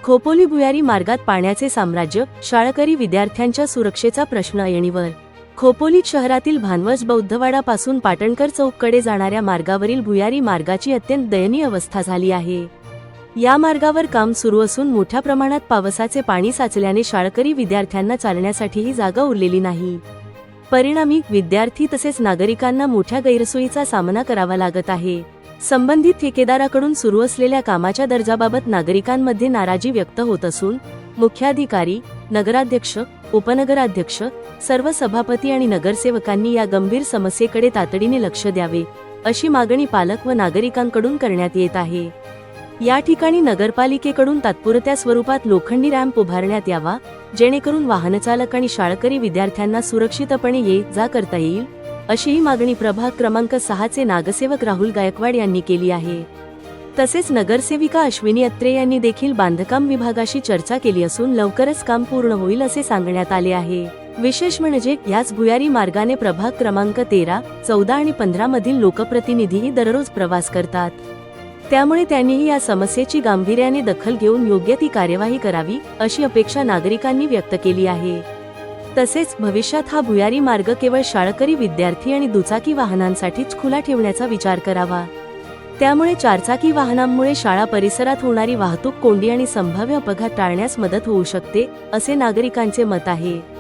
खोपोली भुयारी मार्गात पाण्याचे साम्राज्य, शाळकरी विद्यार्थ्यांच्या सुरक्षेचा प्रश्न ऐरणीवर। खोपोली शहरातील भानवस बौद्धवाडापासून पाटणकर चौककडे जाणाऱ्या मार्गावरील भुयारी मार्गाची अत्यंत दयनीय अवस्था झाली आहे। या मार्गावर काम सुरू असून मोठ्या प्रमाणात पावसाचे पाणी साचल्याने शाळकरी विद्यार्थ्यांना चालण्यासाठीही जागा उरलेली नाही। परिणामी विद्यार्थी तसेच नागरिकांना मोठ्या गैरसोयीचा सामना करावा लागत आहे। संबंधित ठेकेदाराकडून सुरू असलेल्या कामाच्या दर्जाबाबत नागरिकांमध्ये नाराजी व्यक्त होत असून मुख्याधिकारी, नगराध्यक्ष, उपनगराध्यक्ष, सर्व सभापती आणि नगरसेवकांनी या गंभीर समस्येकडे तातडीने लक्ष द्यावे, अशी मागणी पालक व नागरिकांकडून करण्यात येत आहे। या ठिकाणी नगरपालिकेकडून तात्पुरत्या स्वरूपात लोखंडी रॅम्प उभारण्यात यावा, जेणेकरून वाहनचालक आणि शाळकरी विद्यार्थ्यांना सुरक्षितपणे ये-जा करता येईल, अशीही मागणी प्रभाग क्रमांक 6 चे नगरसेवक राहुल गायकवाड यांनी केली आहे। तसेच नगरसेविका अश्विनी अत्रे यांनी देखील बांधकाम विभागाशी चर्चा केली असून लवकरच काम पूर्ण होईल असे सांगण्यात आले आहे। विशेष म्हणजे याच भुयारी मार्गाने प्रभाग क्रमांक 13, 14 आणि 15 मधील लोकप्रतिनिधीही दररोज प्रवास करतात। त्यामुळे त्यांनीही या समस्येची गांभीर्याने दखल घेऊन योग्य ती कार्यवाही करावी, अशी अपेक्षा नागरिकांनी व्यक्त केली आहे। तसेच भविष्यात हा भुयारी मार्ग केवळ शाळकरी विद्यार्थी आणि दुचाकी वाहनांसाठीच खुला ठेवण्याचा विचार करावा। त्यामुळे चारचाकी वाहनांमुळे शाळा परिसरात होणारी वाहतूक कोंडी आणि संभाव्य अपघात टाळण्यास मदत होऊ शकते, असे नागरिकांचे मत आहे।